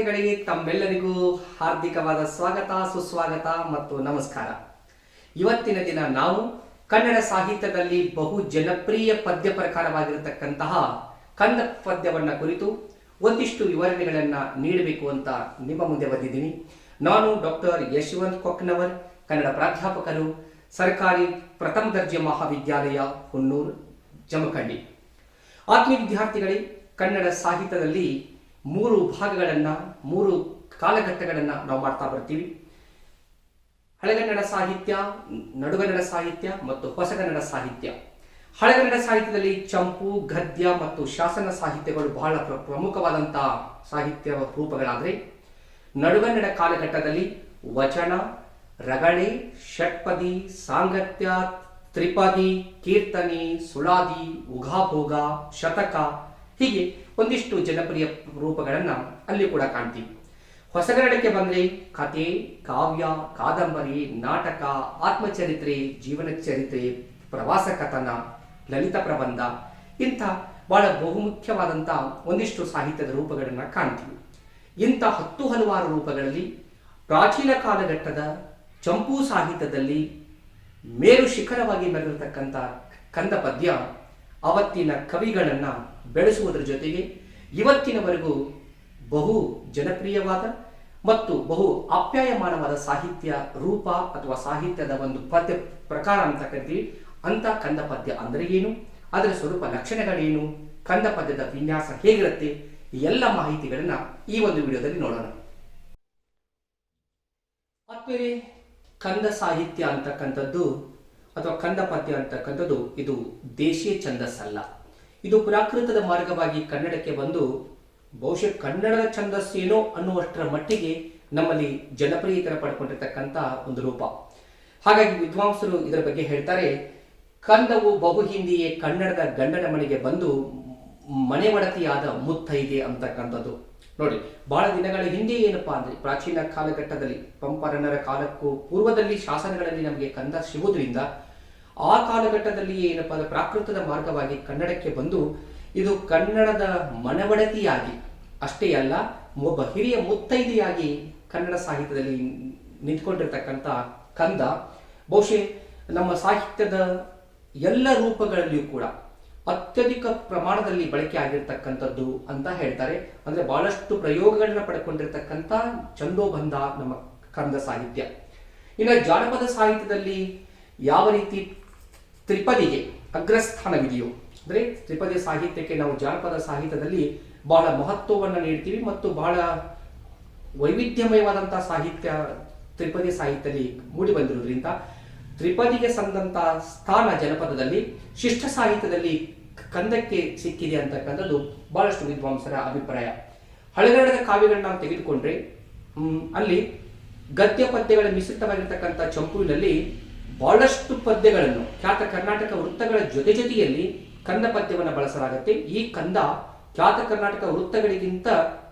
ವಿದ್ಯಾರ್ಥಿಗಳಿಗೆ ತಮ್ಮೆಲ್ಲರಿಗೂ ಹಾರ್ದಿಕವಾದ ಸ್ವಾಗತ, ಸುಸ್ವಾಗತ ಮತ್ತು ನಮಸ್ಕಾರ. ಇವತ್ತಿನ ದಿನ ನಾವು ಕನ್ನಡ ಸಾಹಿತ್ಯದಲ್ಲಿ ಬಹು ಜನಪ್ರಿಯ ಪದ್ಯ ಪ್ರಕಾರವಾಗಿರತಕ್ಕಂತಹ ಕಂದ ಪದ್ಯವನ್ನ ಕುರಿತು ಒಂದಿಷ್ಟು ವಿವರಣೆಗಳನ್ನ ನೀಡಬೇಕು ಅಂತ ನಿಮ್ಮ ಮುಂದೆ ಬಂದಿದ್ದೀನಿ. ನಾನು ಡಾಕ್ಟರ್ ಯಶವಂತ್ ಕೊಕ್ನವರ್, ಕನ್ನಡ ಪ್ರಾಧ್ಯಾಪಕರು, ಸರ್ಕಾರಿ ಪ್ರಥಮ ದರ್ಜೆ ಮಹಾವಿದ್ಯಾಲಯ, ಹುನ್ನೂರು, ಜಮಖಂಡಿ. ಆತ್ಮೀಯ ವಿದ್ಯಾರ್ಥಿಗಳೇ, ಕನ್ನಡ ಸಾಹಿತ್ಯದಲ್ಲಿ ಮೂರು ಭಾಗಗಳನ್ನು, ಮೂರು ಕಾಲಘಟ್ಟಗಳನ್ನು ನಾವು ಮಾಡ್ತಾ ಬರ್ತೀವಿ. ಹಳೆಗನ್ನಡ ಸಾಹಿತ್ಯ, ನಡುಗನ್ನಡ ಸಾಹಿತ್ಯ ಮತ್ತು ಹೊಸಗನ್ನಡ ಸಾಹಿತ್ಯ. ಹಳೆಗನ್ನಡ ಸಾಹಿತ್ಯದಲ್ಲಿ ಚಂಪು, ಗದ್ಯ ಮತ್ತು ಶಾಸನ ಸಾಹಿತ್ಯಗಳು ಬಹಳ ಪ್ರಮುಖವಾದಂತಹ ಸಾಹಿತ್ಯ ರೂಪಗಳಾದರೆ, ನಡುಗನ್ನಡ ಕಾಲಘಟ್ಟದಲ್ಲಿ ವಚನ, ರಗಳೆ, ಷಟ್ಪದಿ, ಸಾಂಗತ್ಯ, ತ್ರಿಪದಿ, ಕೀರ್ತನೆ, ಸುಳಾದಿ, ಉಘಾಭೋಗ, ಶತಕ ಹೀಗೆ ಒಂದಿಷ್ಟು ಜನಪ್ರಿಯ ರೂಪಗಳನ್ನು ಅಲ್ಲಿ ಕೂಡ ಕಾಣ್ತೀವಿ. ಹೊಸಗನ್ನಡಕ್ಕೆ ಬಂದರೆ ಕಥೆ, ಕಾವ್ಯ, ಕಾದಂಬರಿ, ನಾಟಕ, ಆತ್ಮಚರಿತ್ರೆ, ಜೀವನ ಚರಿತ್ರೆ, ಪ್ರವಾಸ ಕಥನ, ಲಲಿತ ಪ್ರಬಂಧ ಇಂಥ ಬಹಳ ಬಹುಮುಖ್ಯವಾದಂಥ ಒಂದಿಷ್ಟು ಸಾಹಿತ್ಯದ ರೂಪಗಳನ್ನು ಕಾಣ್ತೀವಿ. ಇಂಥ ಹಲವಾರು ರೂಪಗಳಲ್ಲಿ ಪ್ರಾಚೀನ ಕಾಲಘಟ್ಟದ ಚಂಪೂ ಸಾಹಿತ್ಯದಲ್ಲಿ ಮೇರು ಶಿಖರವಾಗಿ ಮೆರೆದಿರತಕ್ಕಂಥ ಕಂದ ಪದ್ಯ ಅವತ್ತಿನ ಕವಿಗಳನ್ನು ಬೆಳೆಸುವುದರ ಜೊತೆಗೆ ಇವತ್ತಿನವರೆಗೂ ಬಹು ಜನಪ್ರಿಯವಾದ ಮತ್ತು ಬಹು ಆಪ್ಯಾಯಮಾನವಾದ ಸಾಹಿತ್ಯ ರೂಪ ಅಥವಾ ಸಾಹಿತ್ಯದ ಒಂದು ಪದ್ಯ ಪ್ರಕಾರ ಅಂತ ಕರಿತೀವಿ. ಅಂತ ಕಂದ ಪದ್ಯ ಅಂದರೆ ಏನು, ಅದರ ಸ್ವರೂಪ ಲಕ್ಷಣಗಳೇನು, ಕಂದ ಪದ್ಯದ ವಿನ್ಯಾಸ ಹೇಗಿರುತ್ತೆ, ಈ ಎಲ್ಲ ಮಾಹಿತಿಗಳನ್ನ ಈ ಒಂದು ವಿಡಿಯೋದಲ್ಲಿ ನೋಡೋಣ. ಆದ್ಮೇಲೆ ಕಂದ ಸಾಹಿತ್ಯ ಅಂತಕ್ಕಂಥದ್ದು ಅಥವಾ ಕಂದ ಪದ್ಯ ಅಂತಕ್ಕಂಥದ್ದು ಇದು ದೇಶೀಯ ಛಂದಸ್ಸಲ್ಲ. ಇದು ಪ್ರಾಕೃತದ ಮಾರ್ಗವಾಗಿ ಕನ್ನಡಕ್ಕೆ ಬಂದು ಬಹುಶಃ ಕನ್ನಡದ ಛಂದಸ್ಸೇನೋ ಅನ್ನುವಷ್ಟರ ಮಟ್ಟಿಗೆ ನಮ್ಮಲ್ಲಿ ಜನಪ್ರಿಯತೆ ಪಡ್ಕೊಂಡಿರ್ತಕ್ಕಂಥ ಒಂದು ರೂಪ. ಹಾಗಾಗಿ ವಿದ್ವಾಂಸರು ಇದರ ಬಗ್ಗೆ ಹೇಳ್ತಾರೆ, ಕಂದವು ಬಹು ಹಿಂದೆಯೇ ಕನ್ನಡದ ಗಂಡನ ಮನೆಗೆ ಬಂದು ಮನೆ ಒಡತಿಯಾದ ಮುತ್ತೈದೆ ಅಂತಕ್ಕಂಥದ್ದು. ನೋಡಿ, ಬಹಳ ದಿನಗಳ ಹಿಂದೆ ಏನಪ್ಪಾ ಅಂದ್ರೆ ಪ್ರಾಚೀನ ಕಾಲಘಟ್ಟದಲ್ಲಿ ಪಂಪರನ್ನರ ಕಾಲಕ್ಕೂ ಪೂರ್ವದಲ್ಲಿ ಶಾಸನಗಳಲ್ಲಿ ನಮಗೆ ಕಂದ ಸಿಗುವುದರಿಂದ ಆ ಕಾಲಘಟ್ಟದಲ್ಲಿ ಏನಪ್ಪಾ ಅಂದ್ರೆ ಪ್ರಾಕೃತದ ಮಾರ್ಗವಾಗಿ ಕನ್ನಡಕ್ಕೆ ಬಂದು ಇದು ಕನ್ನಡದ ಮನವಡತಿಯಾಗಿ ಅಷ್ಟೇ ಅಲ್ಲ, ಒಬ್ಬ ಹಿರಿಯ ಮುತ್ತೈದೆಯಾಗಿ ಕನ್ನಡ ಸಾಹಿತ್ಯದಲ್ಲಿ ನಿಂತ್ಕೊಂಡಿರ್ತಕ್ಕಂಥ ಕಂದ ಬಹುಶಃ ನಮ್ಮ ಸಾಹಿತ್ಯದ ಎಲ್ಲ ರೂಪಗಳಲ್ಲಿಯೂ ಕೂಡ ಅತ್ಯಧಿಕ ಪ್ರಮಾಣದಲ್ಲಿ ಬಳಕೆ ಆಗಿರ್ತಕ್ಕಂಥದ್ದು ಅಂತ ಹೇಳ್ತಾರೆ. ಅಂದ್ರೆ ಬಹಳಷ್ಟು ಪ್ರಯೋಗಗಳನ್ನ ಪಡ್ಕೊಂಡಿರ್ತಕ್ಕಂಥ ಛಂದೋಬಂಧ ನಮ್ಮ ಕಂದ ಸಾಹಿತ್ಯ. ಇನ್ನು ಜಾನಪದ ಸಾಹಿತ್ಯದಲ್ಲಿ ಯಾವ ರೀತಿ ತ್ರಿಪದಿಗೆ ಅಗ್ರಸ್ಥಾನವಿದೆಯೋ, ಅಂದ್ರೆ ತ್ರಿಪದಿ ಸಾಹಿತ್ಯಕ್ಕೆ ನಾವು ಜಾನಪದ ಸಾಹಿತ್ಯದಲ್ಲಿ ಬಹಳ ಮಹತ್ವವನ್ನು ನೀಡ್ತೀವಿ ಮತ್ತು ಬಹಳ ವೈವಿಧ್ಯಮಯವಾದಂತಹ ಸಾಹಿತ್ಯ ತ್ರಿಪದಿ ಸಾಹಿತ್ಯದಲ್ಲಿ ಮೂಡಿ ಬಂದಿರೋದ್ರಿಂದ ತ್ರಿಪದಿಗೆ ಸಂದಂತ ಸ್ಥಾನ ಜನಪದದಲ್ಲಿ, ಶಿಷ್ಟ ಸಾಹಿತ್ಯದಲ್ಲಿ ಕಂದಕ್ಕೆ ಸಿಕ್ಕಿದೆ ಅಂತಕ್ಕಂಥದ್ದು ಬಹಳಷ್ಟು ವಿದ್ವಾಂಸರ ಅಭಿಪ್ರಾಯ. ಹಳೆಗನ್ನಡದ ಕಾವ್ಯಗಳನ್ನ ನಾವು ತೆಗೆದುಕೊಂಡ್ರೆ ಅಲ್ಲಿ ಗದ್ಯ ಪದ್ಯಗಳ ಮಿಶ್ರಿತವಾಗಿರ್ತಕ್ಕಂಥ ಚಂಪುವಿನಲ್ಲಿ ಬಹಳಷ್ಟು ಪದ್ಯಗಳನ್ನು ಖ್ಯಾತ ಕರ್ನಾಟಕ ವೃತ್ತಗಳ ಜೊತೆಯಲ್ಲಿ ಕಂದ ಪದ್ಯವನ್ನು ಬಳಸಲಾಗುತ್ತೆ. ಈ ಕಂದ ಖ್ಯಾತ ಕರ್ನಾಟಕ ವೃತ್ತಗಳಿಗಿಂತ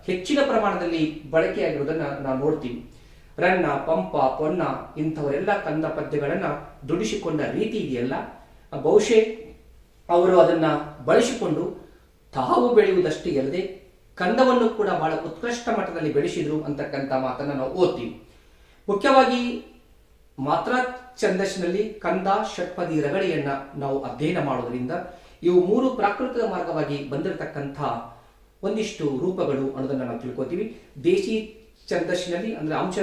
ಹೆಚ್ಚಿನ ಪ್ರಮಾಣದಲ್ಲಿ ಬಳಕೆಯಾಗಿರುವುದನ್ನು ನಾವು ನೋಡ್ತೀವಿ. ರನ್ನ, ಪಂಪ, ಪೊನ್ನ ಇಂಥವರೆಲ್ಲ ಕಂದ ಪದ್ಯಗಳನ್ನ ದುಡಿಸಿಕೊಂಡ ರೀತಿ ಇದೆಯಲ್ಲ, ಬಹುಶಃ ಅವರು ಅದನ್ನ ಬಳಸಿಕೊಂಡು ತಾವು ಬೆಳೆಯುವುದಷ್ಟೇ ಅಲ್ಲದೆ ಕಂದವನ್ನು ಕೂಡ ಬಹಳ ಉತ್ಕೃಷ್ಟ ಮಟ್ಟದಲ್ಲಿ ಬೆಳೆಸಿದ್ರು ಅಂತಕ್ಕಂಥ ಮಾತನ್ನ ನಾವು ಓದ್ತೀವಿ. ಮುಖ್ಯವಾಗಿ ಮಾತ್ರ ಛಂದಸ್ಸಿನಲ್ಲಿ ಕಂದ, ಷಟ್ಪದಿ, ರಗಳೆಯನ್ನ ನಾವು ಅಧ್ಯಯನ ಮಾಡೋದ್ರಿಂದ ಇವು ಮೂರು ಪ್ರಾಕೃತದ ಮಾರ್ಗವಾಗಿ ಬಂದಿರತಕ್ಕಂಥ ಒಂದಿಷ್ಟು ರೂಪಗಳು ಅನ್ನೋದನ್ನ ನಾವು ತಿಳ್ಕೊತೀವಿ. ದೇಶಿ ಛಂದಸ್ಸಿನಲ್ಲಿ ಅಂದ್ರೆ ಅಂಶ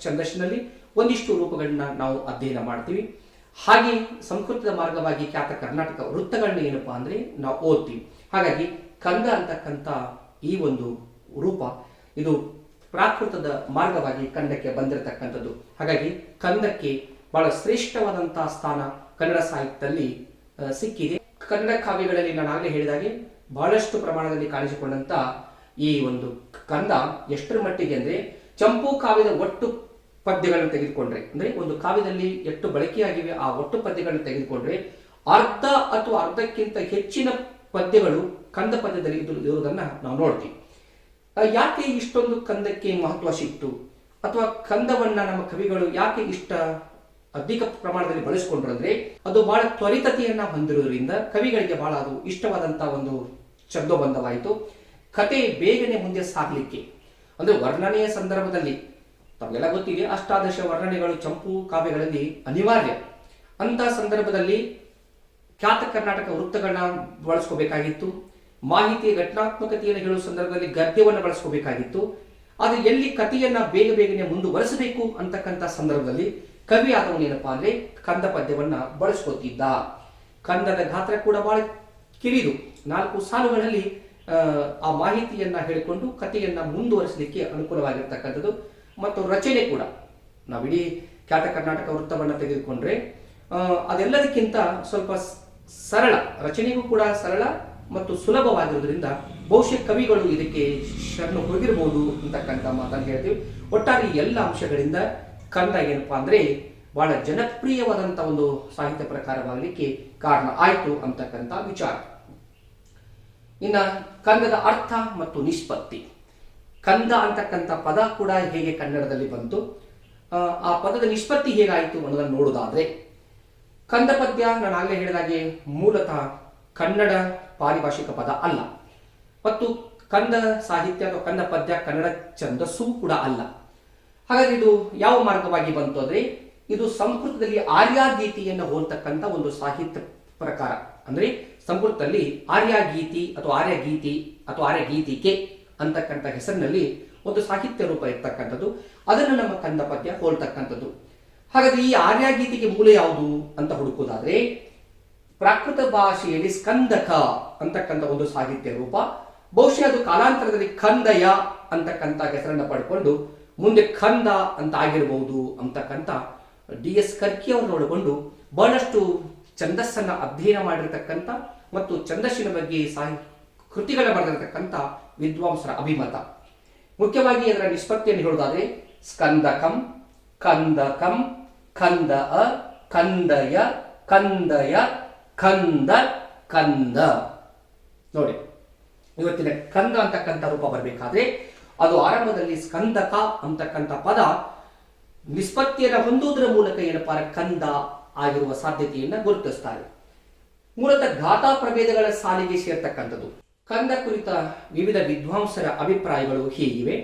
ಛಂದಸ್ಸಿನಲ್ಲಿ ಒಂದಿಷ್ಟು ರೂಪಗಳನ್ನ ನಾವು ಅಧ್ಯಯನ ಮಾಡ್ತೀವಿ. ಹಾಗೆ ಸಂಸ್ಕೃತದ ಮಾರ್ಗವಾಗಿ ಖ್ಯಾತ ಕರ್ನಾಟಕ ವೃತ್ತಗಳನ್ನ ಏನಪ್ಪಾ ಅಂದ್ರೆ ನಾವು ಓದ್ತೀವಿ. ಹಾಗಾಗಿ ಕಂದ ಅಂತಕ್ಕಂಥ ಈ ಒಂದು ರೂಪ ಇದು ಪ್ರಾಕೃತದ ಮಾರ್ಗವಾಗಿ ಕನ್ನಡಕ್ಕೆ ಬಂದಿರತಕ್ಕಂಥದ್ದು. ಹಾಗಾಗಿ ಕಂದಕ್ಕೆ ಬಹಳ ಶ್ರೇಷ್ಠವಾದಂತಹ ಸ್ಥಾನ ಕನ್ನಡ ಸಾಹಿತ್ಯದಲ್ಲಿ ಸಿಕ್ಕಿದೆ. ಕನ್ನಡ ಕಾವ್ಯಗಳಲ್ಲಿ ನಾನು ಆಗಲೇ ಹೇಳಿದಾಗೆ ಬಹಳಷ್ಟು ಪ್ರಮಾಣದಲ್ಲಿ ಕಾಣಿಸಿಕೊಂಡಂತ ಈ ಒಂದು ಕಂದ ಎಷ್ಟರ ಮಟ್ಟಿಗೆ ಅಂದ್ರೆ ಚಂಪು ಕಾವ್ಯದ ಒಟ್ಟು ಪದ್ಯಗಳನ್ನು ತೆಗೆದುಕೊಂಡ್ರೆ, ಅಂದ್ರೆ ಒಂದು ಕಾವ್ಯದಲ್ಲಿ ಎಷ್ಟು ಬಳಕೆಯಾಗಿವೆ ಆ ಒಟ್ಟು ಪದ್ಯಗಳನ್ನು ತೆಗೆದುಕೊಂಡ್ರೆ ಅರ್ಧ ಅಥವಾ ಅರ್ಧಕ್ಕಿಂತ ಹೆಚ್ಚಿನ ಪದ್ಯಗಳು ಕಂದ ಪದ್ಯದಲ್ಲಿ ಇರುವುದನ್ನ ನಾವು ನೋಡ್ತೀವಿ. ಯಾಕೆ ಇಷ್ಟೊಂದು ಕಂದಕ್ಕೆ ಮಹತ್ವ ಸಿಕ್ತು ಅಥವಾ ಕಂದವನ್ನ ನಮ್ಮ ಕವಿಗಳು ಯಾಕೆ ಇಷ್ಟ ಅಧಿಕ ಪ್ರಮಾಣದಲ್ಲಿ ಬಳಸಿಕೊಂಡ್ರು ಅಂದ್ರೆ ಅದು ಬಹಳ ತ್ವರಿತತೆಯನ್ನ ಹೊಂದಿರುವುದರಿಂದ ಕವಿಗಳಿಗೆ ಬಹಳ ಅದು ಇಷ್ಟವಾದಂತಹ ಒಂದು ಛಂದೋಬಂಧವಾಯಿತು. ಕತೆ ಬೇಗನೆ ಮುಂದೆ ಸಾಗಲಿಕ್ಕೆ ಅಂದ್ರೆ ವರ್ಣನೆಯ ಸಂದರ್ಭದಲ್ಲಿ ತಮಗೆಲ್ಲ ಗೊತ್ತಿದೆ, ಅಷ್ಟಾದಶ ವರ್ಣನೆಗಳು ಚಂಪು ಕಾವ್ಯಗಳಲ್ಲಿ ಅನಿವಾರ್ಯ. ಅಂತ ಸಂದರ್ಭದಲ್ಲಿ ಖ್ಯಾತ ಕರ್ನಾಟಕ ವೃತ್ತಗಳನ್ನ ಬಳಸ್ಕೋಬೇಕಾಗಿತ್ತು. ಮಾಹಿತಿಯ ಘಟನಾತ್ಮಕತೆಯನ್ನು ಹೇಳುವ ಸಂದರ್ಭದಲ್ಲಿ ಗದ್ಯವನ್ನು ಬಳಸ್ಕೋಬೇಕಾಗಿತ್ತು. ಆದರೆ ಎಲ್ಲಿ ಕಥೆಯನ್ನ ಬೇಗನೆ ಮುಂದುವರೆಸಬೇಕು ಅಂತಕ್ಕಂಥ ಸಂದರ್ಭದಲ್ಲಿ ಕವಿ ಆದವನು ಏನಪ್ಪಾ ಅಂದ್ರೆ ಕಂದ ಪದ್ಯವನ್ನ ಬಳಸ್ಕೋತಿದ್ದ. ಕಂದದ ಗಾತ್ರ ಕೂಡ ಬಹಳ ಕಿರಿದು, 4 ಸಾಲುಗಳಲ್ಲಿ ಆ ಮಾಹಿತಿಯನ್ನ ಹೇಳಿಕೊಂಡು ಕಥೆಯನ್ನ ಮುಂದುವರಿಸಲಿಕ್ಕೆ ಅನುಕೂಲವಾಗಿರ್ತಕ್ಕಂಥದ್ದು. ಮತ್ತು ರಚನೆ ಕೂಡ ನಾವಿಡೀ ಖ್ಯಾತ ಕರ್ನಾಟಕ ವೃತ್ತವನ್ನು ತೆಗೆದುಕೊಂಡ್ರೆ ಅದೆಲ್ಲದಕ್ಕಿಂತ ಸ್ವಲ್ಪ ಸರಳ, ರಚನೆಗೂ ಕೂಡ ಸರಳ ಮತ್ತು ಸುಲಭವಾಗಿರೋದ್ರಿಂದ ಬಹುಶಃ ಕವಿಗಳು ಇದಕ್ಕೆ ಶರಣು ಹೋಗಿರ್ಬೋದು ಅಂತಕ್ಕಂಥ ಮಾತನ್ನು ಹೇಳ್ತೀವಿ. ಒಟ್ಟಾರೆ ಎಲ್ಲ ಅಂಶಗಳಿಂದ ಕಂದ ಏನಪ್ಪಾ ಅಂದ್ರೆ ಬಹಳ ಜನಪ್ರಿಯವಾದಂಥ ಒಂದು ಸಾಹಿತ್ಯ ಪ್ರಕಾರವಾಗಲಿಕ್ಕೆ ಕಾರಣ ಆಯ್ತು ಅಂತಕ್ಕಂಥ ವಿಚಾರ. ಇನ್ನ ಕಂದದ ಅರ್ಥ ಮತ್ತು ನಿಷ್ಪತ್ತಿ. ಕಂದ ಅಂತಕ್ಕಂಥ ಪದ ಕೂಡ ಹೇಗೆ ಕನ್ನಡದಲ್ಲಿ ಬಂತು, ಆ ಪದದ ನಿಷ್ಪತ್ತಿ ಹೇಗಾಯಿತು ಅನ್ನೋದನ್ನು ನೋಡೋದಾದ್ರೆ, ಕಂದ ಪದ್ಯ ನಾನು ಆಗಲೇ ಹೇಳಿದಾಗೆ ಮೂಲತಃ ಕನ್ನಡ ಪಾರಿಭಾಷಿಕ ಪದ ಅಲ್ಲ, ಮತ್ತು ಕಂದ ಸಾಹಿತ್ಯ ಅಥವಾ ಕಂದ ಪದ್ಯ ಕನ್ನಡ ಛಂದಸ್ಸು ಕೂಡ ಅಲ್ಲ. ಹಾಗಾದ್ರೆ ಇದು ಯಾವ ಮಾರ್ಗವಾಗಿ ಬಂತು ಅಂದ್ರೆ, ಇದು ಸಂಸ್ಕೃತದಲ್ಲಿ ಆರ್ಯಾಗೀತಿಯನ್ನು ಹೋಲ್ತಕ್ಕಂಥ ಒಂದು ಸಾಹಿತ್ಯ ಪ್ರಕಾರ. ಅಂದ್ರೆ ಸಂಸ್ಕೃತದಲ್ಲಿ ಆರ್ಯಗೀತಿ ಅಥವಾ ಆರ್ಯಗೀತಿಕೆ ಅಂತಕ್ಕಂಥ ಹೆಸರಿನಲ್ಲಿ ಒಂದು ಸಾಹಿತ್ಯ ರೂಪ ಇರ್ತಕ್ಕಂಥದ್ದು, ಅದನ್ನು ನಮ್ಮ ಕಂದ ಪದ್ಯ ಹೋಲ್ತಕ್ಕಂಥದ್ದು. ಹಾಗಾದ್ರೆ ಈ ಆರ್ಯಗೀತಿಗೆ ಮೂಲ ಯಾವುದು ಅಂತ ಹುಡುಕೋದಾದ್ರೆ, ಪ್ರಾಕೃತ ಭಾಷೆಯಲ್ಲಿ ಸ್ಕಂದಕ ಅಂತಕ್ಕಂಥ ಒಂದು ಸಾಹಿತ್ಯ ರೂಪ, ಬಹುಶಃ ಅದು ಕಾಲಾಂತರದಲ್ಲಿ ಕಂದಯ ಅಂತಕ್ಕಂಥ ಹೆಸರನ್ನು ಪಡ್ಕೊಂಡು ಮುಂದೆ ಕಂದ ಅಂತ ಆಗಿರಬಹುದು ಅಂತಕ್ಕಂಥ DS ಕರ್ಕಿ ಅವರನ್ನು ಒಳಗೊಂಡು ಬಹಳಷ್ಟು ಛಂದಸ್ಸನ್ನ ಅಧ್ಯಯನ ಮಾಡಿರ್ತಕ್ಕಂಥ ಮತ್ತು ಛಂದಸ್ಸಿನ ಬಗ್ಗೆ ಕೃತಿಗಳ ಬರೆದಿರತಕ್ಕಂಥ ವಿದ್ವಾಂಸರ ಅಭಿಮತ. ಮುಖ್ಯವಾಗಿ ಅದರ ನಿಷ್ಪತ್ತಿಯನ್ನು ಹೇಳುವುದಾದ್ರೆ ಸ್ಕಂದಕಂ, ಕಂದಕಂ, ಕಂದಅ, ಕಂದಯ, ಕಂದಯ, ಕಂದ, ಕಂದ. ನೋಡಿ, ಇವತ್ತಿನ ಕಂದ ಅಂತಕ್ಕಂಥ ರೂಪ ಬರಬೇಕಾದ್ರೆ ಅದು ಆರಂಭದಲ್ಲಿ ಸ್ಕಂದಕ ಅಂತಕ್ಕಂಥ ಪದ ನಿಷ್ಪತ್ತಿಯನ್ನು ಹೊಂದುವುದರ ಮೂಲಕ ಏನಪ್ಪಾ ಕಂದ ಆಗಿರುವ ಸಾಧ್ಯತೆಯನ್ನು ಗುರುತಿಸ್ತಾರೆ. ಮೂಲತಃ ಗಾಥಾ ಪ್ರಭೇದಗಳ ಸಾಲಿಗೆ ಸೇರ್ತಕ್ಕಂಥದ್ದು. ಕಂದ ಕುರಿತ ವಿವಿಧ ವಿದ್ವಾಂಸರ ಅಭಿಪ್ರಾಯಗಳು ಹೀಗಿವೆ.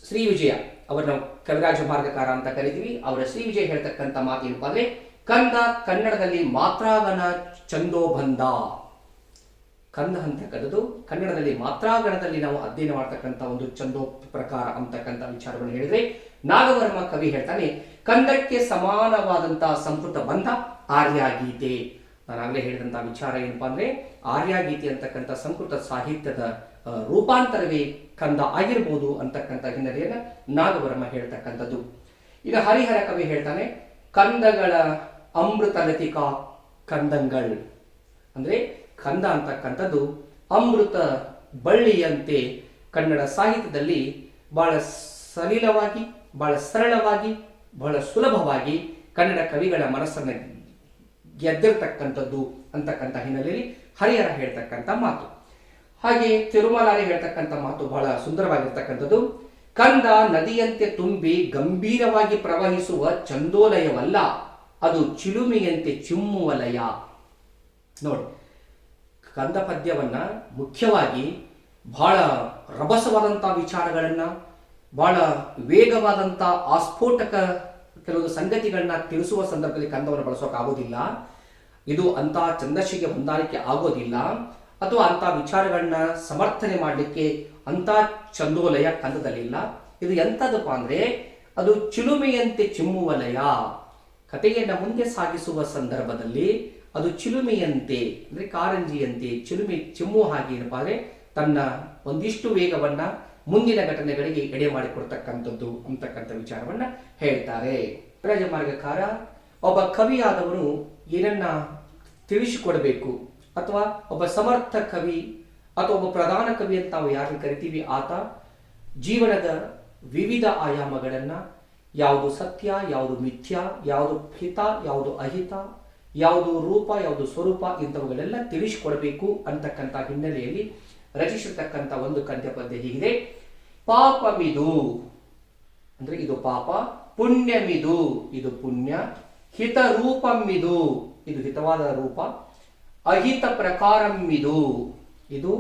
ಶ್ರೀ ವಿಜಯ ಅವರನ್ನ ಕವಿರಾಜ ಮಾರ್ಗಕಾರ ಅಂತ ಕರಿತೀವಿ. ಅವರ ಶ್ರೀ ವಿಜಯ ಹೇಳ್ತಕ್ಕಂಥ ಮಾತೇನಪ್ಪ ಅಂದ್ರೆ, ಕಂದ ಕನ್ನಡದಲ್ಲಿ ಮಾತ್ರಾಗಣ ಛಂದೋಬಂಧ. ಕಂದ ಅಂತಕ್ಕಂಥದ್ದು ಕನ್ನಡದಲ್ಲಿ ಮಾತ್ರಾಗಣದಲ್ಲಿ ನಾವು ಅಧ್ಯಯನ ಮಾಡ್ತಕ್ಕಂಥ ಒಂದು ಛಂದೋ ಪ್ರಕಾರ ಅಂತಕ್ಕಂಥ ವಿಚಾರವನ್ನು ಹೇಳಿದ್ರೆ, ನಾಗವರ್ಮ ಕವಿ ಹೇಳ್ತಾನೆ, ಕಂದಕ್ಕೆ ಸಮಾನವಾದಂತಹ ಸಂಸ್ಕೃತ ಬಂಧ ಆರ್ಯಗೀತೆ. ನಾನಾಗಲೇ ಹೇಳಿದಂತಹ ವಿಚಾರ ಏನಪ್ಪಾ ಅಂದ್ರೆ, ಆರ್ಯಗೀತೆ ಅಂತಕ್ಕಂಥ ಸಂಸ್ಕೃತ ಸಾಹಿತ್ಯದ ರೂಪಾಂತರವೇ ಕಂದ ಆಗಿರ್ಬೋದು ಅಂತಕ್ಕಂಥ ಹಿನ್ನೆಲೆಯನ್ನ ನಾಗವರ್ಮ ಹೇಳ್ತಕ್ಕಂಥದ್ದು. ಈಗ ಹರಿಹರ ಕವಿ ಹೇಳ್ತಾನೆ, ಕಂದಗಳ ಅಮೃತ ಲತಿಕಾ ಕಂದಂಗಳ್. ಅಂದ್ರೆ ಕಂದ ಅಂತಕ್ಕಂಥದ್ದು ಅಮೃತ ಬಳ್ಳಿಯಂತೆ ಕನ್ನಡ ಸಾಹಿತ್ಯದಲ್ಲಿ ಬಹಳ ಸಲಿಲವಾಗಿ, ಬಹಳ ಸರಳವಾಗಿ, ಬಹಳ ಸುಲಭವಾಗಿ ಕನ್ನಡ ಕವಿಗಳ ಮನಸ್ಸನ್ನು ಗೆದ್ದಿರ್ತಕ್ಕಂಥದ್ದು ಅಂತಕ್ಕಂಥ ಹಿನ್ನೆಲೆಯಲ್ಲಿ ಹರಿಹರ ಹೇಳ್ತಕ್ಕಂಥ ಮಾತು. ಹಾಗೆ ತಿರುಮಲಾರಿ ಹೇಳ್ತಕ್ಕಂಥ ಮಾತು ಬಹಳ ಸುಂದರವಾಗಿರ್ತಕ್ಕಂಥದ್ದು. ಕಂದ ನದಿಯಂತೆ ತುಂಬಿ ಗಂಭೀರವಾಗಿ ಪ್ರವಹಿಸುವ ಚಂದೋಲಯವಲ್ಲ, ಅದು ಚಿಲುಮೆಯಂತೆ ಚಿಮ್ಮುವ ಲಯ. ನೋಡಿ, ಕಂದ ಪದ್ಯವನ್ನ ಮುಖ್ಯವಾಗಿ ಬಹಳ ರಭಸವಾದಂತಹ ವಿಚಾರಗಳನ್ನ, ಬಹಳ ವೇಗವಾದಂಥ ಆಸ್ಫೋಟಕ ಕೆಲವೊಂದು ಸಂಗತಿಗಳನ್ನ ತಿಳಿಸುವ ಸಂದರ್ಭದಲ್ಲಿ ಕಂದವನ್ನು ಬಳಸೋಕ್ಕಾಗೋದಿಲ್ಲ. ಇದು ಅಂತ ಛಂದಸ್ಸಿಗೆ ಹೊಂದಾಣಿಕೆ ಆಗೋದಿಲ್ಲ, ಅಥವಾ ಅಂತ ವಿಚಾರಗಳನ್ನ ಸಮರ್ಥನೆ ಮಾಡಲಿಕ್ಕೆ ಅಂತ ಚಂದೋಲಯ ಕಂದದಲ್ಲಿಲ್ಲ. ಇದು ಎಂಥದಪ್ಪ ಅಂದ್ರೆ, ಅದು ಚಿಲುಮೆಯಂತೆ ಚಿಮ್ಮುವ ಲಯ. ಕಥೆಯನ್ನ ಮುಂದೆ ಸಾಗಿಸುವ ಸಂದರ್ಭದಲ್ಲಿ ಅದು ಚಿಲುಮೆಯಂತೆ ಅಂದ್ರೆ ಕಾರಂಜಿಯಂತೆ ಚಿಲುಮೆ ಚಿಮ್ಮುವ ಹಾಗೆ ಏನಪ್ಪಾ ಅಂದ್ರೆ ತನ್ನ ಒಂದಿಷ್ಟು ವೇಗವನ್ನ ಮುಂದಿನ ಘಟನೆಗಳಿಗೆ ಎಡೆ ಮಾಡಿಕೊಡ್ತಕ್ಕಂಥದ್ದು ಅಂತಕ್ಕಂಥ ವಿಚಾರವನ್ನ ಹೇಳ್ತಾರೆ. ರಾಜಮಾರ್ಗಕಾರ ಒಬ್ಬ ಕವಿಯಾದವನು ಏನನ್ನ ತಿಳಿಸಿಕೊಡಬೇಕು, ಅಥವಾ ಒಬ್ಬ ಸಮರ್ಥ ಕವಿ ಅಥವಾ ಒಬ್ಬ ಪ್ರಧಾನ ಕವಿ ಅಂತ ನಾವು ಯಾರನ್ನು ಕರಿತೀವಿ, ಆತ ಜೀವನದ ವಿವಿಧ ಆಯಾಮಗಳನ್ನ, ಯಾವುದು ಸತ್ಯ, ಯಾವುದು ಮಿಥ್ಯ, ಯಾವುದು ಹಿತ, ಯಾವುದು ಅಹಿತ, ಯಾವುದು ರೂಪ, ಯಾವುದು ಸ್ವರೂಪ, ಇಂಥವುಗಳೆಲ್ಲ ತಿಳಿಸಿಕೊಡಬೇಕು ಅಂತಕ್ಕಂಥ ಹಿನ್ನೆಲೆಯಲ್ಲಿ ರಚಿಸಿರ್ತಕ್ಕಂಥ ಒಂದು ಕಂದ ಪದ್ಯ ಹೀಗಿದೆ. ಪಾಪಮಿದು ಅಂದ್ರೆ ಇದು ಪಾಪ, ಪುಣ್ಯಮಿದು ಇದು ಪುಣ್ಯ, ಹಿತ ರೂಪಮಿದು ಇದು ಹಿತವಾದ ರೂಪ, ಅಹಿತ ಪ್ರಕಾರಮಿದು ಇದು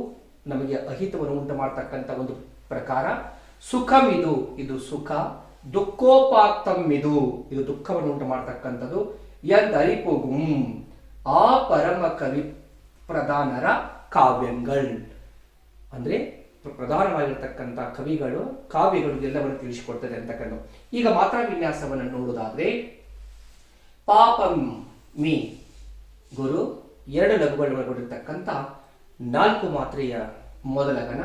ನಮಗೆ ಅಹಿತವನ್ನು ಉಂಟು ಮಾಡತಕ್ಕಂಥ ಒಂದು ಪ್ರಕಾರ. ಸುಖಮಿದು ಇದು ಸುಖ, ದುಃಖೋಪಾತ್ತಮಿದು ಇದು ದುಃಖವನ್ನು ಉಂಟು ಮಾಡತಕ್ಕಂಥದ್ದು. ಯದರಿಪುಗುಂ ಆ ಪರಮ ಕವಿ ಪ್ರಧಾನರ ಕಾವ್ಯಗಳು ಅಂದ್ರೆ ಪ್ರಧಾನವಾಗಿರ್ತಕ್ಕಂಥ ಕವಿಗಳು ಕಾವ್ಯಗಳು ಎಲ್ಲವನ್ನು ತಿಳಿಸಿಕೊಡ್ತದೆ ಅಂತಕ್ಕಂಥ. ಈಗ ಮಾತ್ರಾ ವಿನ್ಯಾಸವನ್ನು ನೋಡುವುದಾದ್ರೆ ಪಾಪಂ ಮೀ ಗುರು 2 ಲಘುಗಳು ಒಳಗೊಂಡಿರ್ತಕ್ಕಂಥ 4 ಮಾತ್ರೆಯ ಮೊದಲ ಗಣ,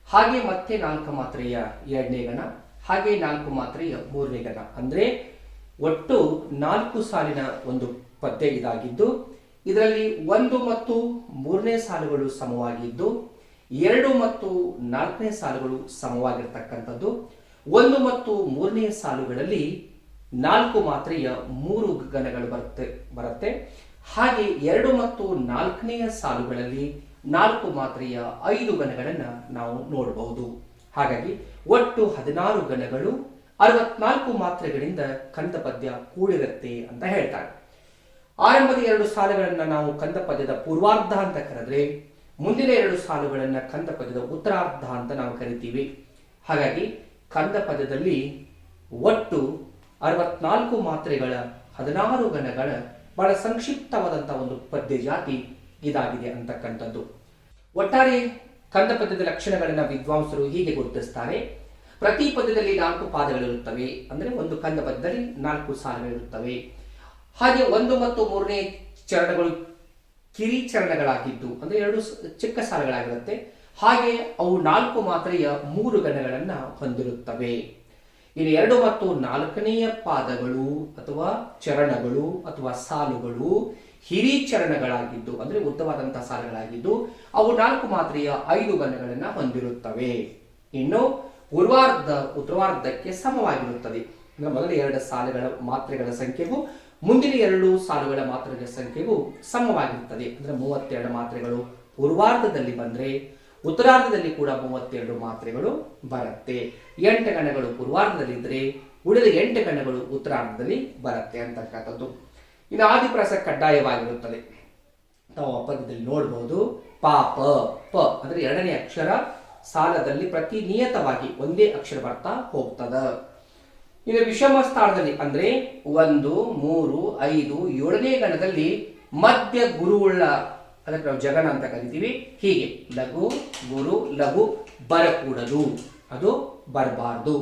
ಹಾಗೆ ಮತ್ತೆ 4 ಮಾತ್ರೆಯ 2ನೇ ಗಣ, ಹಾಗೆ 4 ಮಾತ್ರೆಯ 3ನೇ ಗಣ. ಅಂದ್ರೆ ಒಟ್ಟು 4 ಸಾಲಿನ ಒಂದು ಪದ್ಯ ಇದಾಗಿದ್ದು, ಇದರಲ್ಲಿ 1 ಮತ್ತು 3ನೇ ಸಾಲುಗಳು ಸಮವಾಗಿದ್ದು, 2 ಮತ್ತು 4ನೇ ಸಾಲುಗಳು ಸಮವಾಗಿರ್ತಕ್ಕಂಥದ್ದು. 1 ಮತ್ತು 3ನೇ ಸಾಲುಗಳಲ್ಲಿ 4 ಮಾತ್ರೆಯ 3 ಗಣಗಳು ಬರುತ್ತೆ. ಹಾಗೆ 2 ಮತ್ತು 4ನೇ ಸಾಲುಗಳಲ್ಲಿ 4 ಮಾತ್ರೆಯ 5 ಗಣಗಳನ್ನ ನಾವು ನೋಡಬಹುದು. ಹಾಗಾಗಿ ಒಟ್ಟು 16 ಗಣಗಳು 64 ಮಾತ್ರೆಗಳಿಂದ ಕಂದ ಪದ್ಯ ಕೂಡಿರುತ್ತೆ ಅಂತ ಹೇಳ್ತಾರೆ. ಆರಂಭದ 2 ಸಾಲುಗಳನ್ನ ನಾವು ಕಂದ ಪದ್ಯದ ಪೂರ್ವಾರ್ಧ ಅಂತ ಕರೆದ್ರೆ, ಮುಂದಿನ 2 ಸಾಲುಗಳನ್ನ ಕಂದ ಪದ್ಯದ ಉತ್ತರಾರ್ಧ ಅಂತ ನಾವು ಕರಿತೀವಿ. ಹಾಗಾಗಿ ಕಂದ ಪದ್ಯದಲ್ಲಿ ಒಟ್ಟು 64 ಮಾತ್ರೆಗಳ 16 ಗಣಗಳ ಬಹಳ ಸಂಕ್ಷಿಪ್ತವಾದಂತಹ ಒಂದು ಪದ್ಯ ಜಾತಿ ಇದಾಗಿದೆ ಅಂತಕ್ಕಂಥದ್ದು. ಒಟ್ಟಾರೆ ಕಂದ ಪದ್ಯದ ಲಕ್ಷಣಗಳನ್ನ ವಿದ್ವಾಂಸರು ಹೀಗೆ ಗುರುತಿಸ್ತಾರೆ. ಪ್ರತಿ ಪದ್ಯದಲ್ಲಿ 4 ಪಾದಗಳಿರುತ್ತವೆ. ಅಂದ್ರೆ ಒಂದು ಕಂದ ಪದ್ಯದಲ್ಲಿ 4 ಸಾಲುಗಳಿರುತ್ತವೆ. ಹಾಗೆ 1 ಮತ್ತು 3ನೇ ಚರಣಗಳು ಕಿರಿ ಚರಣಗಳಾಗಿದ್ದು ಅಂದ್ರೆ 2 ಚಿಕ್ಕ ಸಾಲುಗಳಾಗಿರುತ್ತೆ. ಹಾಗೆ ಅವು 4 ಮಾತ್ರೆಯ 3 ಗಣಗಳನ್ನ ಹೊಂದಿರುತ್ತವೆ. ಇನ್ನು 2 ಮತ್ತು 4ನೆಯ ಪಾದಗಳು ಅಥವಾ ಚರಣಗಳು ಅಥವಾ ಸಾಲುಗಳು ಹಿರಿ ಚರಣಗಳಾಗಿದ್ದು ಅಂದ್ರೆ ಉದ್ದವಾದಂತಹ ಸಾಲುಗಳಾಗಿದ್ದು, ಅವು 4 ಮಾತ್ರೆಯ 5 ಗಣಗಳನ್ನ ಹೊಂದಿರುತ್ತವೆ. ಇನ್ನು ಉತ್ತರಾರ್ಧಕ್ಕೆ ಸಮವಾಗಿರುತ್ತದೆ. ಅಂದ್ರೆ ಮೊದಲ 2 ಸಾಲುಗಳ ಮಾತ್ರೆಗಳ ಸಂಖ್ಯೆಗೂ ಮುಂದಿನ 2 ಸಾಲುಗಳ ಮಾತ್ರೆಗಳ ಸಂಖ್ಯೆಗೂ ಸಮವಾಗಿರುತ್ತದೆ. ಅಂದ್ರೆ 32 ಮಾತ್ರೆಗಳು ಪೂರ್ವಾರ್ಧದಲ್ಲಿ ಬಂದ್ರೆ ಉತ್ತರಾರ್ಧದಲ್ಲಿ ಕೂಡ 32 ಮಾತ್ರೆಗಳು ಬರುತ್ತೆ. 8 ಗಣಗಳು ಪೂರ್ವಾರ್ಧದಲ್ಲಿ ಇದ್ರೆ ಉಳಿದ 8 ಗಣಗಳು ಉತ್ತರಾರ್ಧದಲ್ಲಿ ಬರುತ್ತೆ ಅಂತಕ್ಕಂಥದ್ದು. ಇನ್ನು ಆದಿಪ್ರಾಸ ಕಡ್ಡಾಯವಾಗಿರುತ್ತದೆ. ನಾವು ಪದ್ಯದಲ್ಲಿ ನೋಡಬಹುದು. ಪಾಪ ಪ ಅಂದ್ರೆ 2ನೇ ಅಕ್ಷರ ಸಾಲದಲ್ಲಿ ಪ್ರತಿನಿಯತವಾಗಿ ಒಂದೇ ಅಕ್ಷರ ಬರ್ತಾ ಹೋಗ್ತದ. ಇನ್ನು ವಿಷಮ ಸ್ಥಾನದಲ್ಲಿ ಅಂದ್ರೆ 1, 3, 5, 7ನೇ ಗಣದಲ್ಲಿ ಮಧ್ಯ ಗುರುವುಳ್ಳ ಅದಕ್ಕೆ ನಾವು ಜಗಣ ಅಂತ ಕರಿತೀವಿ. ಹೀಗೆ ಲಘು ಗುರು ಲಘು ಬರಕೂಡದು, ಅದು ಬರಬಾರ್ದು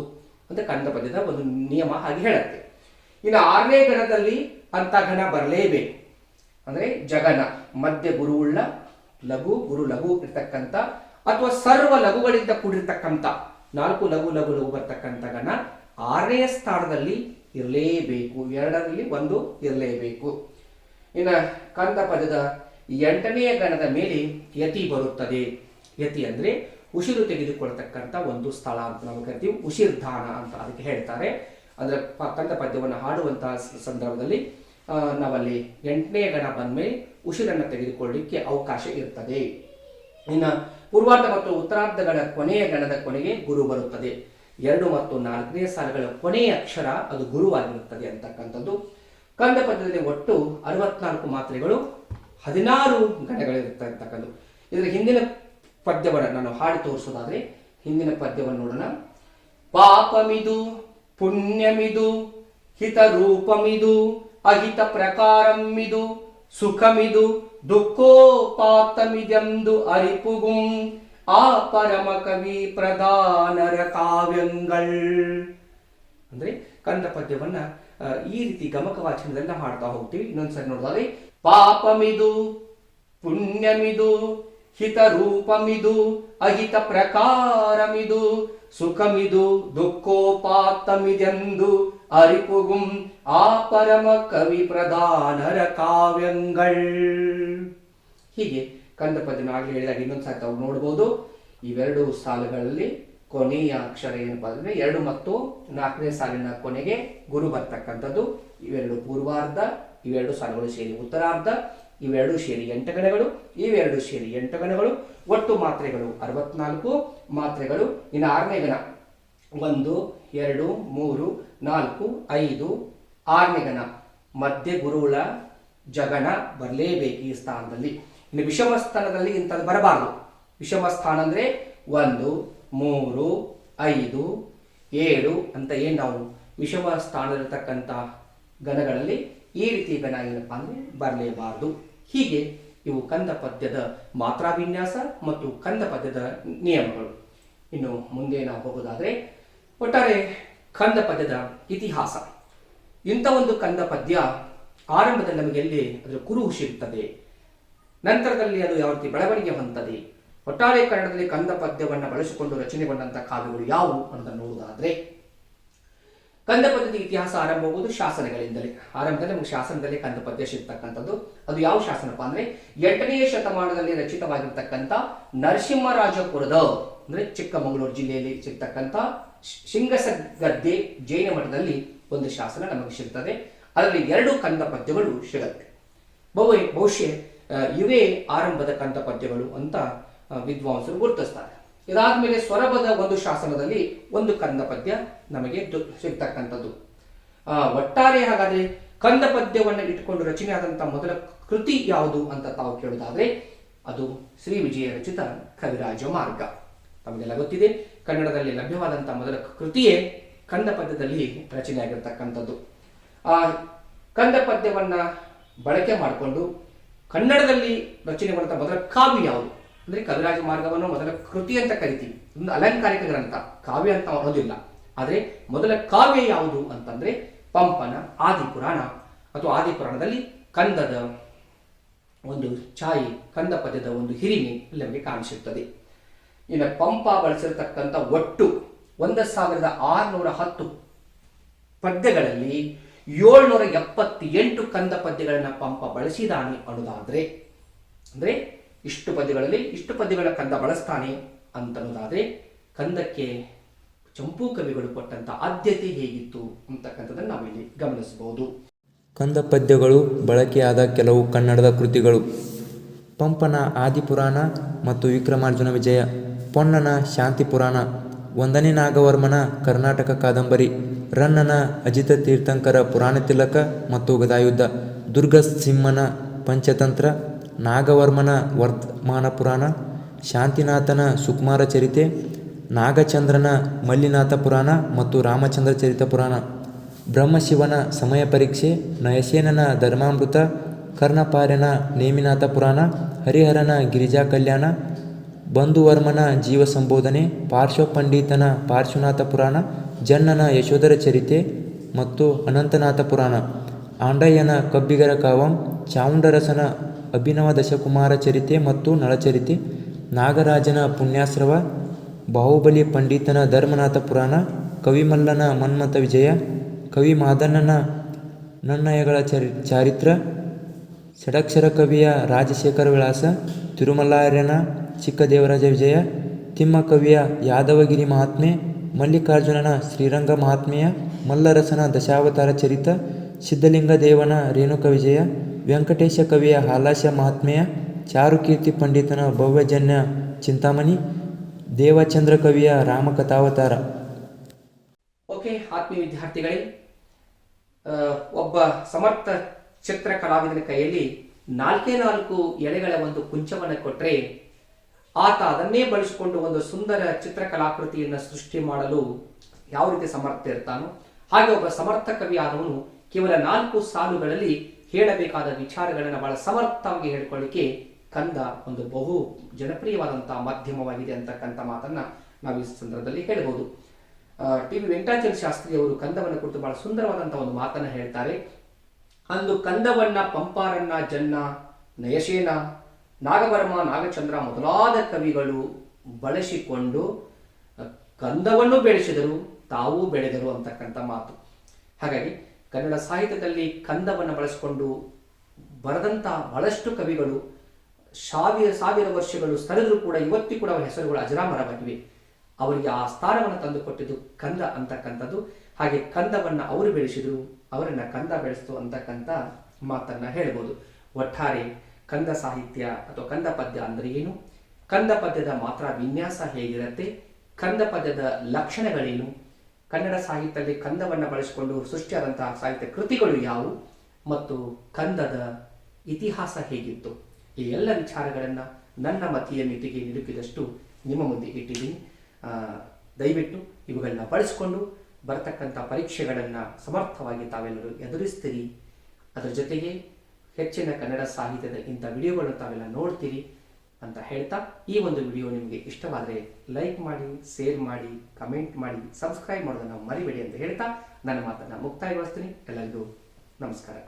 ಅಂತ ಕಂದ ಪದ್ಯದ ಒಂದು ನಿಯಮ ಹಾಗೆ ಹೇಳುತ್ತೆ. ಇನ್ನು 6ನೇ ಗಣದಲ್ಲಿ ಅಂತ ಗಣ ಬರಲೇಬೇಕು. ಅಂದ್ರೆ ಜಗನ ಮಧ್ಯ ಗುರುವುಳ್ಳ ಲಘು ಗುರು ಲಘು ಇರ್ತಕ್ಕಂಥ ಅಥವಾ ಸರ್ವ ಲಘುಗಳಿಂದ ಕೂಡಿರ್ತಕ್ಕಂಥ 4 ಲಘು ಲಘು ಲಘು ಬರ್ತಕ್ಕಂಥ ಗಣ 6ನೇ ಸ್ಥಾನದಲ್ಲಿ ಇರಲೇಬೇಕು. 2ರಲ್ಲಿ 1 ಇರಲೇಬೇಕು. ಇನ್ನು ಕಂದ ಪದ್ಯದ 8ನೇ ಗಣದ ಮೇಲೆ ಯತಿ ಬರುತ್ತದೆ. ಯತಿ ಅಂದ್ರೆ ಉಸಿರು ತೆಗೆದುಕೊಳ್ತಕ್ಕಂಥ ಒಂದು ಸ್ಥಳ ಅಂತ ನಾವು ಕರಿತೀವಿ. ಉಸಿರ್ಧಾನ ಅಂತ ಅದಕ್ಕೆ ಹೇಳ್ತಾರೆ. ಅಂದ್ರೆ ಕಂದ ಪದ್ಯವನ್ನು ಹಾಡುವಂತಹ ಸಂದರ್ಭದಲ್ಲಿ ನಾವಲ್ಲಿ 8ನೇ ಗಣ ಬಂದ್ಮೇಲೆ ಉಸಿರನ್ನು ತೆಗೆದುಕೊಳ್ಳಲಿಕ್ಕೆ ಅವಕಾಶ ಇರ್ತದೆ. ಇನ್ನು ಪೂರ್ವಾರ್ಧ ಮತ್ತು ಉತ್ತರಾರ್ಧಗಳ ಕೊನೆಯ ಗಣದ ಕೊನೆಗೆ ಗುರು ಬರುತ್ತದೆ. 2 ಮತ್ತು 4ನೇ ಸಾಲುಗಳ ಕೊನೆಯ ಅಕ್ಷರ ಅದು ಗುರುವಾಗಿರುತ್ತದೆ ಅಂತಕ್ಕಂಥದ್ದು. ಕಂದ ಪದ್ಯದಲ್ಲಿ ಒಟ್ಟು 64 ಮಾತ್ರೆಗಳು 16 ಗಣಗಳಿರುತ್ತವೆ ಅಂತಕ್ಕಂಥದ್ದು. ಇದರ ಹಿಂದಿನ ಪದ್ಯವನ್ನು ನಾನು ಹಾಡಿ ತೋರಿಸೋದಾದ್ರೆ ಹಿಂದಿನ ಪದ್ಯವನ್ನು ನೋಡೋಣ. ಪಾಪಮಿದು ಪುಣ್ಯಮಿದು ಹಿತರೂಪಮಿದು ಅಹಿತ ಪ್ರಕಾರಮಿದು ಸುಖಮಿದು ದುಃಖೋಪಾತಮಿದೆಂದು ಅರಿಪುಗುಂ ಆ ಪರಮ ಕವಿ ಪ್ರಧಾನರ ಕಾವ್ಯಂಗಳ್. ಅಂದ್ರೆ ಕಂದ ಪದ್ಯವನ್ನ ಈ ರೀತಿ ಗಮಕ ವಾಚನದಲ್ಲಿ ಹಾಡ್ತಾ ಹೋಗ್ತೀವಿ. ಇನ್ನೊಂದ್ಸರಿ ನೋಡೋದಾದ್ರೆ ಪಾಪಮಿದು ಪುಣ್ಯಮಿದು ಹಿತರೂಪಮಿದು ಅಹಿತ ಪ್ರಕಾರಮಿದು ಸುಖಮಿದು ದುಃಖೋಪಾತಮಿದೆಂದು ಅರಿಪುಗುಂ ಆ ಪರಮ ಕವಿ ಪ್ರಧಾನರ ಕಾವ್ಯಂಗಳ್. ಹೀಗೆ ಕಂದ ಪದ್ಯನ ಆಗ್ಲಿ ಹೇಳಿದಾಗ ಇನ್ನೊಂದ್ಸರಿ ತಾವು ನೋಡಬಹುದು. ಇವೆರಡು ಸಾಲುಗಳಲ್ಲಿ ಕೊನೆಯ ಅಕ್ಷರ ಏನಪ್ಪ ಅಂದ್ರೆ 2 ಮತ್ತು 4ನೇ ಸಾಲಿನ ಕೊನೆಗೆ ಗುರು ಬರ್ತಕ್ಕಂಥದ್ದು. ಇವೆರಡು ಪೂರ್ವಾರ್ಧ, ಇವೆರಡು ಸಾಲುಗಳು ಸೇರಿ ಉತ್ತರಾರ್ಧ, ಇವೆರಡು ಸೇರಿ 8 ಗಣಗಳು, ಇವೆರಡು ಸೇರಿ 8 ಗಣಗಳು. ಒಟ್ಟು ಮಾತ್ರೆಗಳು 64 ಮಾತ್ರೆಗಳು. ಇನ್ನು 6ನೇ ಗಣ 1, 2, 3, 4, 5, 6ನೇ ಗಣ ಮಧ್ಯ ಗುರುಳ ಜಗಣ ಬರಲೇಬೇಕು ಈ ಸ್ಥಾನದಲ್ಲಿ. ಇನ್ನು ವಿಷಮ ಸ್ಥಾನದಲ್ಲಿ ಇಂಥದ್ದು ಬರಬಾರದು. ವಿಷಮ ಸ್ಥಾನ ಅಂದ್ರೆ 1, 3, 5, 7 ಅಂತ ಏನು ನಾವು ವಿಷಮ ಸ್ಥಾನದಲ್ಲಿರ್ತಕ್ಕಂಥ ಗಣಗಳಲ್ಲಿ ಈ ರೀತಿ ಗಣ ಏನಪ್ಪ ಅಂದರೆ ಬರಲೇಬಾರದು. ಹೀಗೆ ಇವು ಕಂದ ಪದ್ಯದ ಮಾತ್ರಾ ವಿನ್ಯಾಸ ಮತ್ತು ಕಂದ ಪದ್ಯದ ನಿಯಮಗಳು. ಇನ್ನು ಮುಂದೆ ನಾವು ಹೋಗೋದಾದರೆ ಒಟ್ಟಾರೆ ಕಂದ ಪದ್ಯದ ಇತಿಹಾಸ. ಇಂಥ ಒಂದು ಕಂದ ಪದ್ಯ ಆರಂಭದಲ್ಲಿ ನಮಗೆ ಎಲ್ಲಿ ಅದರ ಕುರುಹು ಸಿಗುತ್ತದೆ, ನಂತರದಲ್ಲಿ ಅದು ಯಾವ ರೀತಿ ಬೆಳವಣಿಗೆ ಹೊಂದುತ್ತದೆ, ಒಟ್ಟಾರೆ ಕನ್ನಡದಲ್ಲಿ ಕಂದ ಪದ್ಯವನ್ನು ಬಳಸಿಕೊಂಡು ರಚನೆಗೊಂಡಂತಹ ಕಾವ್ಯಗಳು ಯಾವುವು ಅಂತ ನೋಡುವುದಾದ್ರೆ ಕಂದ ಪದ್ಯದ ಇತಿಹಾಸ ಆರಂಭವಾಗುವುದು ಶಾಸನಗಳಿಂದಲೇ. ಆರಂಭದಲ್ಲಿ ನಮಗೆ ಶಾಸನದಲ್ಲಿ ಕಂದ ಪದ್ಯ ಸಿಗ್ತಕ್ಕಂಥದ್ದು. ಅದು ಯಾವ ಶಾಸನಪ್ಪ ಅಂದ್ರೆ 8ನೇ ಶತಮಾನದಲ್ಲಿ ರಚಿತವಾಗಿರ್ತಕ್ಕಂಥ ನರಸಿಂಹರಾಜಪುರದ ಅಂದ್ರೆ ಚಿಕ್ಕಮಗಳೂರು ಜಿಲ್ಲೆಯಲ್ಲಿ ಸಿಗ್ತಕ್ಕಂಥ ಶಿಂಗಸಗದ್ದೆ ಜೈನ ಮಠದಲ್ಲಿ ಒಂದು ಶಾಸನ ನಮಗೆ ಸಿಗ್ತದೆ. ಅದರಲ್ಲಿ 2 ಕಂದ ಪದ್ಯಗಳು ಸಿಗುತ್ತೆ. ಬಹುಶಃ ಇವೇ ಆರಂಭದ ಕಂದ ಪದ್ಯಗಳು ಅಂತ ವಿದ್ವಾಂಸರು ಗುರುತಿಸ್ತಾರೆ. ಇದಾದ್ಮೇಲೆ ಸೊರಬದ ಒಂದು ಶಾಸನದಲ್ಲಿ ಒಂದು ಕಂದ ಪದ್ಯ ನಮಗೆ ಸಿಗ್ತಕ್ಕಂಥದ್ದು. ಒಟ್ಟಾರೆ ಹಾಗಾದ್ರೆ ಕಂದ ಪದ್ಯವನ್ನು ಇಟ್ಟುಕೊಂಡು ರಚನೆ ಆದಂತಹ ಮೊದಲ ಕೃತಿ ಯಾವುದು ಅಂತ ತಾವು ಕೇಳುವುದಾದ್ರೆ ಅದು ಶ್ರೀ ವಿಜಯ ರಚಿತ ಕವಿರಾಜ ಮಾರ್ಗ. ತಮಗೆಲ್ಲ ಗೊತ್ತಿದೆ, ಕನ್ನಡದಲ್ಲಿ ಲಭ್ಯವಾದಂತಹ ಮೊದಲ ಕೃತಿಯೇ ಕಂದ ಪದ್ಯದಲ್ಲಿ ರಚನೆಯಾಗಿರ್ತಕ್ಕಂಥದ್ದು. ಆ ಕಂದ ಪದ್ಯವನ್ನ ಬಳಕೆ ಮಾಡಿಕೊಂಡು ಕನ್ನಡದಲ್ಲಿ ರಚನೆಗೊಂಡ ಮೊದಲ ಕಾವ್ಯ ಯಾವುದು ಅಂದ್ರೆ ಕವಿರಾಜ ಮಾರ್ಗವನ್ನು ಮೊದಲ ಕೃತಿ ಅಂತ ಕರಿತೀವಿ. ಒಂದು ಅಲಂಕಾರಿಕ ಗ್ರಂಥ, ಕಾವ್ಯ ಅಂತ ಅನ್ನೋದಿಲ್ಲ. ಆದರೆ ಮೊದಲ ಕಾವ್ಯ ಯಾವುದು ಅಂತಂದ್ರೆ ಪಂಪನ ಆದಿಪುರಾಣ ಅಥವಾ ಆದಿಪುರಾಣದಲ್ಲಿ ಕಂದದ ಒಂದು ಛಾಯೆ, ಕಂದ ಪದ್ಯದ ಒಂದು ಹಿರಿಮೆ ಇಲ್ಲಿ ನಮಗೆ ಕಾಣಿಸುತ್ತದೆ. ಇನ್ನು ಪಂಪ ಬಳಸಿರ್ತಕ್ಕಂಥ ಒಟ್ಟು 1610 ಪದ್ಯಗಳಲ್ಲಿ 778 ಕಂದ ಪದ್ಯಗಳನ್ನ ಪಂಪ ಬಳಸಿದಾನೆ ಅನ್ನೋದಾದ್ರೆ, ಅಂದ್ರೆ ಇಷ್ಟು ಪದ್ಯಗಳಲ್ಲಿ ಇಷ್ಟು ಪದ್ಯಗಳ ಕಂದ ಬಳಸ್ತಾನೆ ಅಂತನ್ನೋದಾದ್ರೆ ಕಂದಕ್ಕೆ ಚಂಪೂ ಕವಿಗಳು ಕೊಟ್ಟಂತ ಆದ್ಯತೆ ಹೇಗಿತ್ತು ಅಂತಕ್ಕಂಥದ್ದನ್ನು ನಾವಿಲ್ಲಿ ಗಮನಿಸಬಹುದು. ಕಂದ ಪದ್ಯಗಳು ಬಳಕೆಯಾದ ಕೆಲವು ಕನ್ನಡದ ಕೃತಿಗಳು: ಪಂಪನ ಆದಿಪುರಾಣ ಮತ್ತು ವಿಕ್ರಮಾರ್ಜುನ ವಿಜಯ, ಪೊನ್ನನ ಶಾಂತಿ ಪುರಾಣ, 1ನೇ ನಾಗವರ್ಮನ ಕರ್ನಾಟಕ ಕಾದಂಬರಿ, ರನ್ನನ ಅಜಿತ ತೀರ್ಥಂಕರ ಪುರಾಣ ತಿಲಕ ಮತ್ತು ಗದಾಯುದ್ಧ, ದುರ್ಗಸಿಂಹನ ಪಂಚತಂತ್ರ, ನಾಗವರ್ಮನ ವರ್ತಮಾನ ಪುರಾಣ, ಶಾಂತಿನಾಥನ ಸುಕುಮಾರ ಚರಿತೆ, ನಾಗಚಂದ್ರನ ಮಲ್ಲಿನಾಥ ಪುರಾಣ ಮತ್ತು ರಾಮಚಂದ್ರ ಚರಿತ ಪುರಾಣ, ಬ್ರಹ್ಮಶಿವನ ಸಮಯ ಪರೀಕ್ಷೆ, ನಯಸೇನನ ಧರ್ಮಾಮೃತ, ಕರ್ಣಪಾರ್ಯನ ನೇಮಿನಾಥ ಪುರಾಣ, ಹರಿಹರನ ಗಿರಿಜಾ ಕಲ್ಯಾಣ, ಬಂಧುವರ್ಮನ ಜೀವ ಸಂಬೋಧನೆ, ಪಾರ್ಶ್ವಪಂಡಿತನ ಪಾರ್ಶ್ವನಾಥ ಪುರಾಣ, ಜನ್ನನ ಯಶೋಧರ ಚರಿತೆ ಮತ್ತು ಅನಂತನಾಥ ಪುರಾಣ, ಆಂಡಯ್ಯನ ಕಬ್ಬಿಗರ ಕಾವಂ, ಚಾವುಂಡರಸನ ಅಭಿನವ ದಶಕುಮಾರ ಚರಿತೆ ಮತ್ತು ನಳಚರಿತೆ, ನಾಗರಾಜನ ಪುಣ್ಯಾಶ್ರವ, ಬಾಹುಬಲಿ ಪಂಡಿತನ ಧರ್ಮನಾಥ ಪುರಾಣ, ಕವಿಮಲ್ಲನ ಮನ್ಮಥ ವಿಜಯ, ಕವಿ ಮಾದಣ್ಣನ ನನ್ನಯಗಳ ಚಾರಿತ್ರ, ಷಡಕ್ಷರ ಕವಿಯ ರಾಜಶೇಖರ ವಿಳಾಸ, ತಿರುಮಲಾರ್ಯನ ಚಿಕ್ಕದೇವರಾಜ ವಿಜಯ, ತಿಮ್ಮಕವಿಯ ಯಾದವಗಿರಿ ಮಹಾತ್ಮೆ, ಮಲ್ಲಿಕಾರ್ಜುನನ ಶ್ರೀರಂಗ ಮಹಾತ್ಮೆಯ, ಮಲ್ಲರಸನ ದಶಾವತಾರ ಚರಿತ, ಸಿದ್ಧಲಿಂಗ ದೇವನ ರೇಣುಕ ವಿಜಯ, ವೆಂಕಟೇಶ ಕವಿಯ ಹಾಲಾಶ ಮಹಾತ್ಮೆಯ, ಚಾರುಕೀರ್ತಿ ಪಂಡಿತನ ಭವ್ಯಜನ್ಯ ಚಿಂತಾಮಣಿ, ದೇವಚಂದ್ರ ಕವಿಯ ರಾಮಕಥಾವತಾರ. ಓಕೆ ಆತ್ಮೀಯ ವಿದ್ಯಾರ್ಥಿಗಳೇ, ಒಬ್ಬ ಸಮರ್ಥ ಚಿತ್ರ ಕಲಾವಿದನ ಕೈಯಲ್ಲಿ 4 ಎಳೆಗಳ ಒಂದು ಕುಂಚವನ್ನು ಕೊಟ್ಟರೆ ಆತ ಅದನ್ನೇ ಬಳಸಿಕೊಂಡು ಒಂದು ಸುಂದರ ಚಿತ್ರಕಲಾಕೃತಿಯನ್ನು ಸೃಷ್ಟಿ ಮಾಡಲು ಯಾವ ರೀತಿ ಸಮರ್ಥ ಇರ್ತಾನೋ ಹಾಗೆ ಒಬ್ಬ ಸಮರ್ಥ ಕವಿ ಆದವನು ಕೇವಲ 4 ಸಾಲುಗಳಲ್ಲಿ ಹೇಳಬೇಕಾದ ವಿಚಾರಗಳನ್ನು ಬಹಳ ಸಮರ್ಥವಾಗಿ ಹೇಳಿಕೊಳ್ಳಿಕ್ಕೆ ಕಂದ ಒಂದು ಬಹು ಜನಪ್ರಿಯವಾದಂತಹ ಮಾಧ್ಯಮವಾಗಿದೆ ಅಂತಕ್ಕಂಥ ಮಾತನ್ನ ನಾವು ಈ ಸಂದರ್ಭದಲ್ಲಿ ಹೇಳಬಹುದು. ಟಿ.ವಿ. ವೆಂಕಟಾಚಲ ಶಾಸ್ತ್ರಿ ಅವರು ಕಂದವನ್ನ ಕುರಿತು ಬಹಳ ಸುಂದರವಾದಂತಹ ಒಂದು ಮಾತನ್ನ ಹೇಳ್ತಾರೆ. ಅಂದು ಕಂದವನ್ನ ಪಂಪಾರನ್ನ ಜನ್ನ, ನಯಸೇನ, ನಾಗವರ್ಮ, ನಾಗಚಂದ್ರ ಮೊದಲಾದ ಕವಿಗಳು ಬಳಸಿಕೊಂಡು ಕಂದವನ್ನು ಬೆಳೆಸಿದರು, ತಾವೂ ಬೆಳೆದರು ಅಂತಕ್ಕಂಥ ಮಾತು. ಹಾಗಾಗಿ ಕನ್ನಡ ಸಾಹಿತ್ಯದಲ್ಲಿ ಕಂದವನ್ನು ಬಳಸಿಕೊಂಡು ಬರೆದಂತ ಬಹಳಷ್ಟು ಕವಿಗಳು ಸಾವಿರ ವರ್ಷಗಳು ಸ್ಥಳಗಳು ಕೂಡ ಇವತ್ತಿ ಕೂಡ ಅವರ ಹೆಸರುಗಳು ಅಜರಾಮರವಾಗಿವೆ. ಅವರಿಗೆ ಆ ಸ್ಥಾನವನ್ನು ತಂದುಕೊಟ್ಟಿದ್ದು ಕಂದ ಅಂತಕ್ಕಂಥದ್ದು. ಹಾಗೆ ಕಂದವನ್ನ ಅವರು ಬೆಳೆಸಿದ್ರು, ಅವರನ್ನ ಕಂದ ಬೆಳೆಸಿತು ಅಂತಕ್ಕಂಥ ಮಾತನ್ನ ಹೇಳ್ಬೋದು. ಒಟ್ಟಾರೆ ಕಂದ ಸಾಹಿತ್ಯ ಅಥವಾ ಕಂದ ಪದ್ಯ ಅಂದ್ರೆ ಏನು, ಕಂದ ಪದ್ಯದ ಮಾತ್ರ ವಿನ್ಯಾಸ ಹೇಗಿರುತ್ತೆ, ಕಂದ ಪದ್ಯದ ಲಕ್ಷಣಗಳೇನು, ಕನ್ನಡ ಸಾಹಿತ್ಯದಲ್ಲಿ ಕಂದವನ್ನ ಬಳಸಿಕೊಂಡು ಸೃಷ್ಟಿಯಾದಂತಹ ಸಾಹಿತ್ಯ ಕೃತಿಗಳು ಯಾವುವು ಮತ್ತು ಕಂದದ ಇತಿಹಾಸ ಹೇಗಿತ್ತು, ಈ ಎಲ್ಲ ವಿಚಾರಗಳನ್ನ ನನ್ನ ಮತಿಯ ಮಿತಿಗೆ ನಿಲುಕಿದಷ್ಟು ನಿಮ್ಮ ಮುಂದೆ ಇಟ್ಟಿದ್ದೀನಿ. ದಯವಿಟ್ಟು ಇವುಗಳನ್ನ ಬಳಸಿಕೊಂಡು ಬರತಕ್ಕಂಥ ಪರೀಕ್ಷೆಗಳನ್ನು ಸಮರ್ಥವಾಗಿ ತಾವೆಲ್ಲರೂ ಎದುರಿಸ್ತೀರಿ. ಅದರ ಜೊತೆಗೆ ಹೆಚ್ಚಿನ ಕನ್ನಡ ಸಾಹಿತ್ಯದ ಇಂಥ ವಿಡಿಯೋಗಳನ್ನು ತಾವೆಲ್ಲ ನೋಡ್ತೀರಿ ಅಂತ ಹೇಳ್ತಾ, ಈ ಒಂದು ವಿಡಿಯೋ ನಿಮಗೆ ಇಷ್ಟವಾದರೆ ಲೈಕ್ ಮಾಡಿ, ಶೇರ್ ಮಾಡಿ, ಕಮೆಂಟ್ ಮಾಡಿ, ಸಬ್ಸ್ಕ್ರೈಬ್ ಮಾಡೋದನ್ನು ಮರಿಬೇಡಿ ಅಂತ ಹೇಳ್ತಾ ನನ್ನ ಮಾತನ್ನು ಮುಕ್ತಾಯಗೊಳಿಸ್ತೀನಿ. ಎಲ್ಲರಿಗೂ ನಮಸ್ಕಾರ.